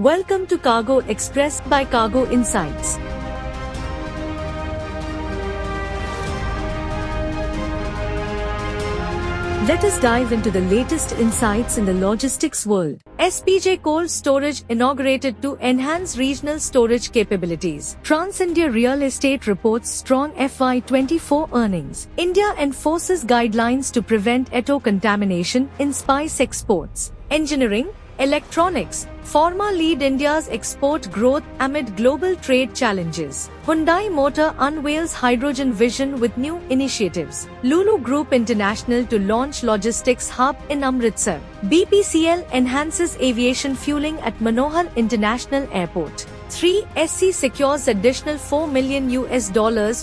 Welcome to Cargo Express by Cargo Insights. Let us dive into the latest insights in the logistics world. SPJ Cold Storage inaugurated to enhance regional storage capabilities. TransIndia Real Estate reports strong FY24 earnings. India enforces guidelines to prevent auto contamination in spice exports. Engineering, electronics, pharma lead India's export growth amid global trade challenges. Hyundai Motor unveils hydrogen vision with new initiatives. Lulu Group International to launch logistics hub in Amritsar. BPCL enhances aviation fueling at Manohar International Airport. 3SC secures additional $4 million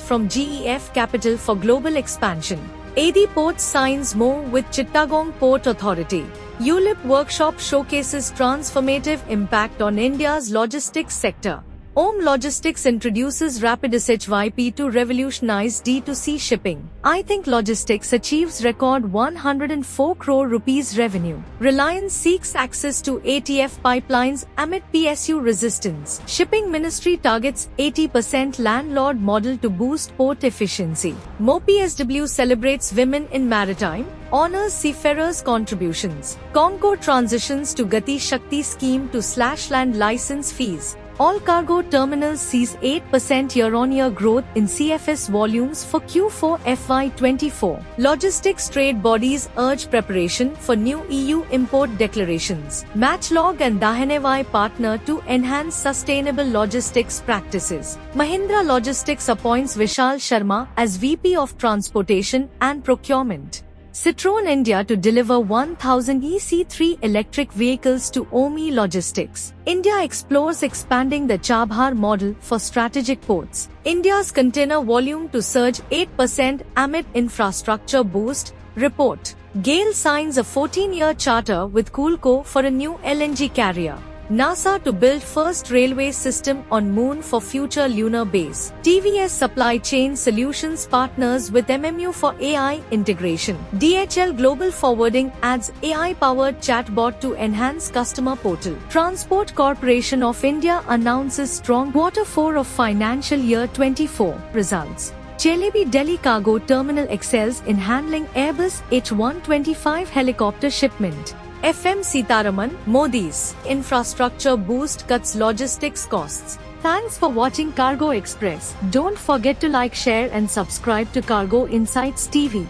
from GEF Capital for global expansion. AD Ports signs MoU with Chittagong Port Authority. ULIP workshop showcases transformative impact on India's logistics sector. OM Logistics introduces Rapid SHYP to revolutionize D2C shipping. I Think Logistics achieves record 104 crore rupees revenue. Reliance seeks access to ATF pipelines amid PSU resistance. Shipping Ministry targets 80% landlord model to boost port efficiency. MoPSW celebrates women in maritime, honors seafarers' contributions. COMCO transitions to Gati Shakti scheme to slash land license fees. All cargo terminals sees 8% year-on-year growth in CFS volumes for Q4 FY24. Logistics trade bodies urge preparation for new EU import declarations. Matchlog and Dahanewai partner to enhance sustainable logistics practices. Mahindra Logistics appoints Vishal Sharma as VP of Transportation and Procurement. Citroën India to deliver 1,000 EC3 electric vehicles to OMI Logistics. India explores expanding the Chabhar model for strategic ports. India's container volume to surge 8% amid infrastructure boost, report. GAIL signs a 14-year charter with Coolco for a new LNG carrier. NASA to build first railway system on Moon for future lunar base. TVS Supply Chain Solutions partners with MMU for AI integration. DHL Global Forwarding adds AI-powered chatbot to enhance customer portal. Transport Corporation of India announces strong Q4 of financial year 24 results. Celebi Delhi Cargo Terminal excels in handling Airbus H125 helicopter shipment. FM Sitaraman, Modi's infrastructure boost cuts logistics costs. Thanks for watching Cargo Express. Don't forget to like, share and subscribe to Cargo Insights TV.